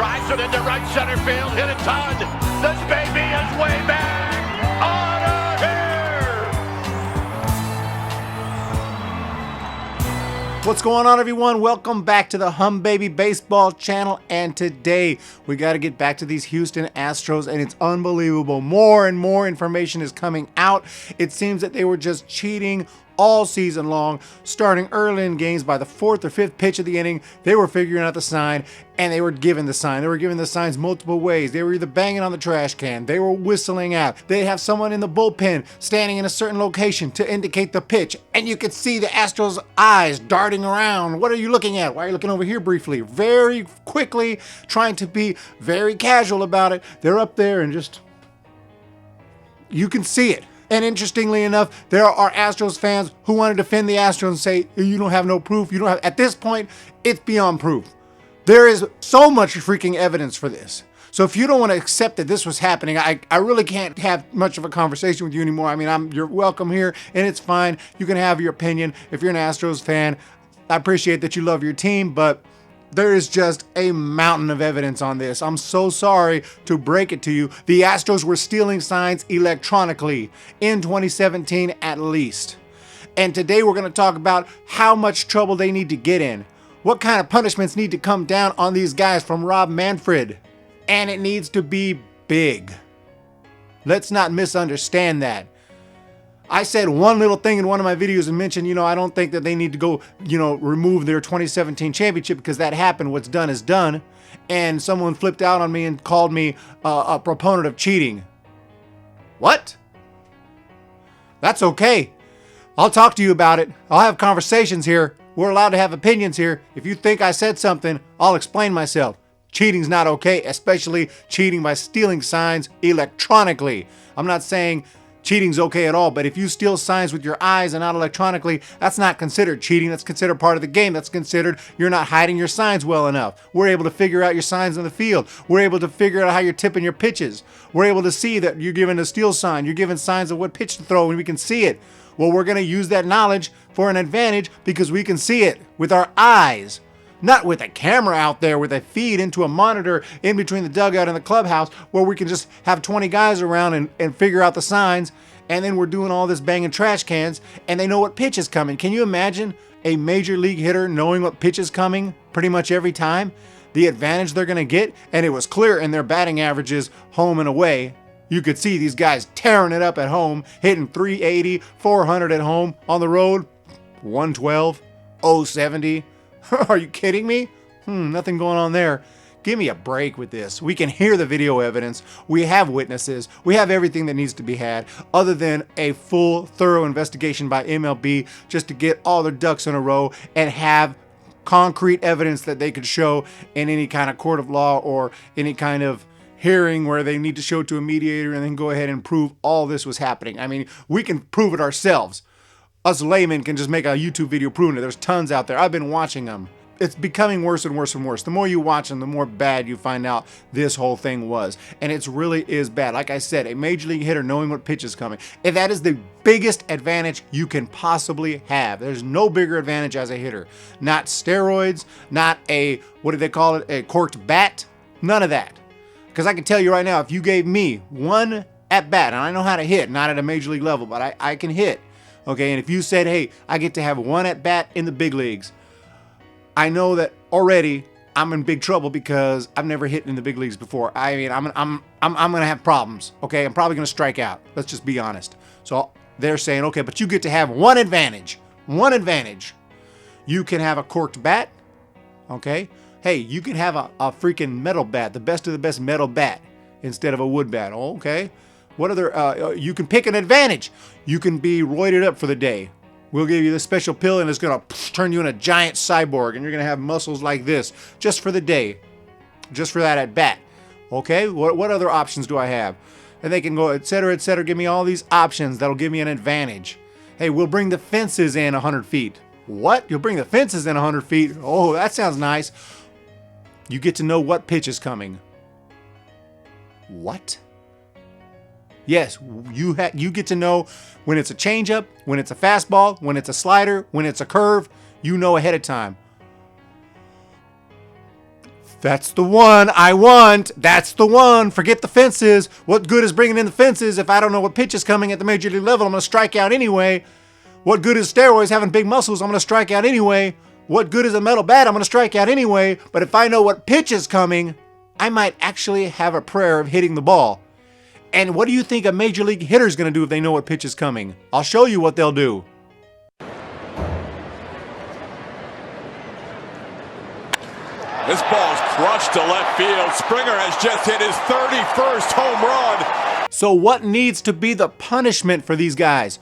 drives it into right center field. Hit a ton. This baby is way back. On here. What's going on, everyone? Welcome back to the Hum Baby Baseball channel. And today we got to get back to these Houston Astros, and it's unbelievable. More and more information is coming out. It seems that they were just cheating all season long, starting early in games. By the fourth or fifth pitch of the inning, they were figuring out the sign, and they were given the sign. They were given the signs multiple ways. They were either banging on the trash can, they were whistling out, they have someone in the bullpen standing in a certain location to indicate the pitch, and you could see the Astros' eyes darting around. What are you looking at? Why are you looking over here briefly? Very quickly, trying to be very casual about it. They're up there and just, you can see it. And interestingly enough, there are Astros fans who want to defend the Astros and say, you don't have no proof. You don't have. At this point, it's beyond proof. There is so much freaking evidence for this. So if you don't want to accept that this was happening, I really can't have much of a conversation with you anymore. I mean, you're welcome here, and it's fine. You can have your opinion. If you're an Astros fan, I appreciate that you love your team, but there is just a mountain of evidence on this. I'm so sorry to break it to you. The Astros were stealing signs electronically in 2017 at least. And today we're going to talk about how much trouble they need to get in. What kind of punishments need to come down on these guys from Rob Manfred. And it needs to be big. Let's not misunderstand that. I said one little thing in one of my videos and mentioned, I don't think that they need to go, remove their 2017 championship because that happened. What's done is done. And someone flipped out on me and called me a proponent of cheating. What? That's okay. I'll talk to you about it. I'll have conversations here. We're allowed to have opinions here. If you think I said something, I'll explain myself. Cheating's not okay, especially cheating by stealing signs electronically. I'm not saying cheating's okay at all, but if you steal signs with your eyes and not electronically, that's not considered cheating. That's considered part of the game. That's considered you're not hiding your signs well enough. We're able to figure out your signs in the field. We're able to figure out how you're tipping your pitches. We're able to see that you're given a steal sign. You're given signs of what pitch to throw, and we can see it. Well, we're going to use that knowledge for an advantage because we can see it with our eyes. Not with a camera out there with a feed into a monitor in between the dugout and the clubhouse where we can just have 20 guys around and figure out the signs, and then we're doing all this banging trash cans and they know what pitch is coming. Can you imagine a major league hitter knowing what pitch is coming pretty much every time? The advantage they're going to get, and it was clear in their batting averages home and away. You could see these guys tearing it up at home, hitting 380, 400 at home. On the road, 112, 070. Are you kidding me? Nothing going on there. Give me a break with this. We can hear the video evidence. We have witnesses. We have everything that needs to be had other than a full, thorough investigation by MLB just to get all their ducks in a row and have concrete evidence that they could show in any kind of court of law or any kind of hearing where they need to show to a mediator and then go ahead and prove all this was happening. I mean, we can prove it ourselves. Us laymen can just make a YouTube video proving it. There's tons out there. I've been watching them. It's becoming worse and worse and worse. The more you watch them, the more bad you find out this whole thing was. And it really is bad. Like I said, a major league hitter knowing what pitch is coming. And that is the biggest advantage you can possibly have. There's no bigger advantage as a hitter. Not steroids, not a, what do they call it, a corked bat. None of that. Because I can tell you right now, if you gave me one at bat, and I know how to hit, not at a major league level, but I can hit. Okay, and if you said, hey, I get to have one at bat in the big leagues, I know that already I'm in big trouble because I've never hit in the big leagues before. I mean, I'm gonna have problems. Okay, I'm probably gonna strike out. Let's just be honest. So they're saying, okay, but you get to have one advantage. One advantage. You can have a corked bat. Okay, hey, you can have a freaking metal bat, the best of the best metal bat instead of a wood bat. Okay. What other, you can pick an advantage. You can be roided up for the day. We'll give you this special pill and it's going to turn you in a giant cyborg and you're going to have muscles like this just for the day. Just for that at bat. Okay, what other options do I have? And they can go, et cetera, give me all these options that'll give me an advantage. Hey, we'll bring the fences in 100 feet. What? You'll bring the fences in 100 feet? Oh, that sounds nice. You get to know what pitch is coming. What? Yes, you get to know when it's a changeup, when it's a fastball, when it's a slider, when it's a curve. You know ahead of time. That's the one I want. That's the one. Forget the fences. What good is bringing in the fences if I don't know what pitch is coming at the major league level? I'm going to strike out anyway. What good is steroids having big muscles? I'm going to strike out anyway. What good is a metal bat? I'm going to strike out anyway. But if I know what pitch is coming, I might actually have a prayer of hitting the ball. And what do you think a major league hitter is going to do if they know what pitch is coming? I'll show you what they'll do. This ball's crushed to left field. Springer has just hit his 31st home run. So what needs to be the punishment for these guys?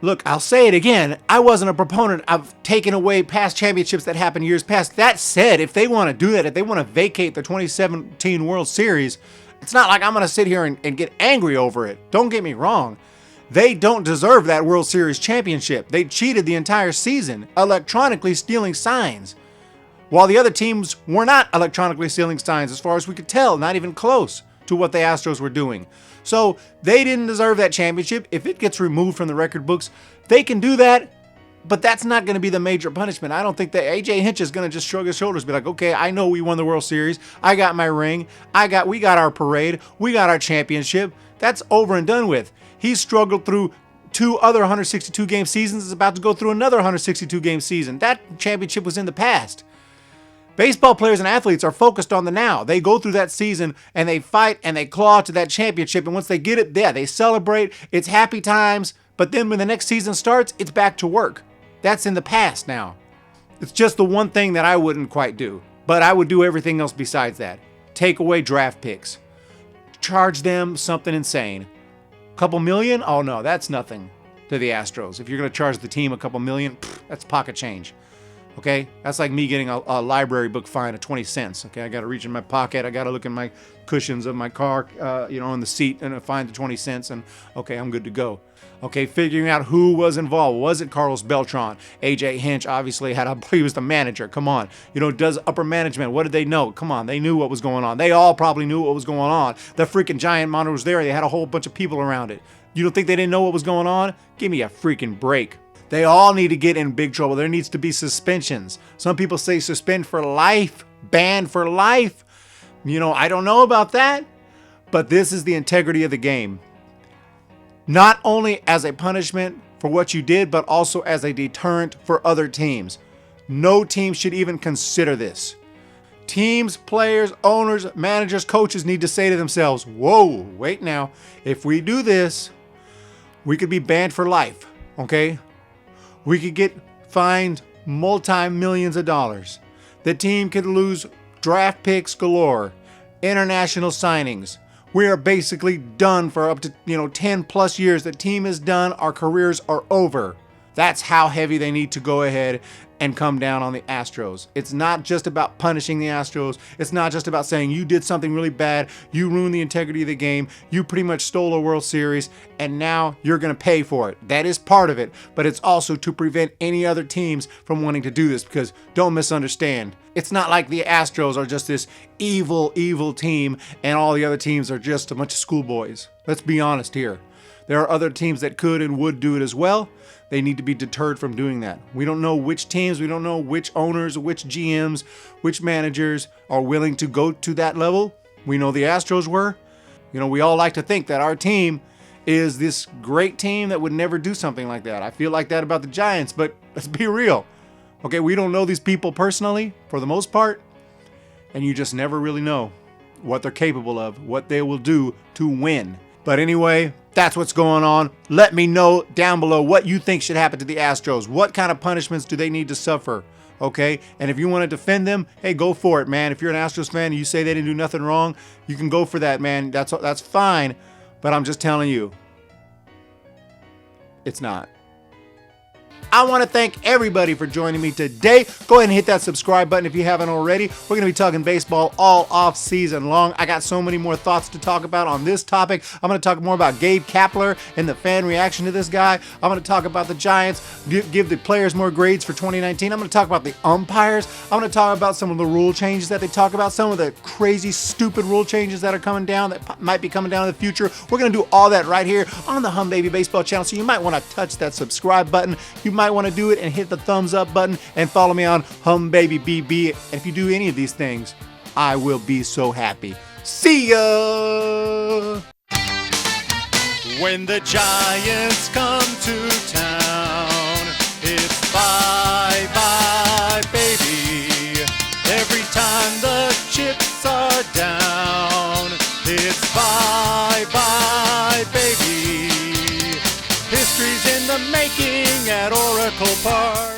Look, I'll say it again. I wasn't a proponent of taking away past championships that happened years past. That said, if they want to do that, if they want to vacate the 2017 World Series, it's not like I'm going to sit here and get angry over it. Don't get me wrong. They don't deserve that World Series championship. They cheated the entire season, electronically stealing signs. While the other teams were not electronically stealing signs, as far as we could tell, not even close to what the Astros were doing. So they didn't deserve that championship. If it gets removed from the record books, they can do that, but that's not going to be the major punishment. I don't think that A.J. Hinch is going to just shrug his shoulders and be like, okay, I know we won the World Series. I got my ring. We got our parade. We got our championship. That's over and done with. He's struggled through 2 other 162 game seasons. Is about to go through another 162 game season. That championship was in the past. Baseball players and athletes are focused on the now. They go through that season and they fight and they claw to that championship. And once they get it there, they celebrate. It's happy times. But then when the next season starts, it's back to work. That's in the past now. It's just the one thing that I wouldn't quite do. But I would do everything else besides that. Take away draft picks. Charge them something insane. Couple million? Oh no, that's nothing to the Astros. If you're going to charge the team a couple million, that's pocket change. Okay, that's like me getting a library book fine of 20 cents. Okay, I got to reach in my pocket. I got to look in my cushions of my car, on the seat and find the 20 cents. And okay, I'm good to go. Okay, figuring out who was involved. Was it Carlos Beltran? A.J. Hinch obviously he was the manager. Come on. Does upper management, what did they know? Come on, they knew what was going on. They all probably knew what was going on. The freaking giant monitor was there. They had a whole bunch of people around it. You don't think they didn't know what was going on? Give me a freaking break. They all need to get in big trouble. There needs to be suspensions. Some people say suspend for life, ban for life. I don't know about that, but this is the integrity of the game. Not only as a punishment for what you did, but also as a deterrent for other teams. No team should even consider this. Teams, players, owners, managers, coaches need to say to themselves, whoa, wait now. If we do this, we could be banned for life, okay? We could get fined multi-millions of dollars. The team could lose draft picks galore, international signings. We are basically done for up to 10 plus years. The team is done. Our careers are over. That's how heavy they need to go ahead and come down on the Astros. It's not just about punishing the Astros. It's not just about saying you did something really bad. You ruined the integrity of the game. You pretty much stole a World Series and now you're going to pay for it. That is part of it, but it's also to prevent any other teams from wanting to do this, because don't misunderstand. It's not like the Astros are just this evil, evil team and all the other teams are just a bunch of schoolboys. Let's be honest here. There are other teams that could and would do it as well. They need to be deterred from doing that. We don't know which teams, we don't know which owners, which GMs, which managers are willing to go to that level. We know the Astros were. We all like to think that our team is this great team that would never do something like that. I feel like that about the Giants, but let's be real. Okay, we don't know these people personally for the most part, and you just never really know what they're capable of, what they will do to win. But anyway, that's what's going on. Let me know down below what you think should happen to the Astros. What kind of punishments do they need to suffer? Okay, and if you want to defend them, hey, go for it, man. If you're an Astros fan and you say they didn't do nothing wrong, you can go for that, man. That's fine. But I'm just telling you, it's not. I want to thank everybody for joining me today. Go ahead and hit that subscribe button if you haven't already. We're going to be talking baseball all off season long. I got so many more thoughts to talk about on this topic. I'm going to talk more about Gabe Kapler and the fan reaction to this guy. I'm going to talk about the Giants, give the players more grades for 2019. I'm going to talk about the umpires. I'm going to talk about some of the rule changes that they talk about, some of the crazy, stupid rule changes that are coming down, that might be coming down in the future. We're going to do all that right here on the Hum Baby Baseball channel, so you might want to touch that subscribe button. You might might want to do it and hit the thumbs up button and follow me on HumBabyBB. And if you do any of these things, I will be so happy. See ya! When the Giants come to town, it's bye bye baby. Every time the chips are down, it's bye bye baby. History's in the making at Oracle Park.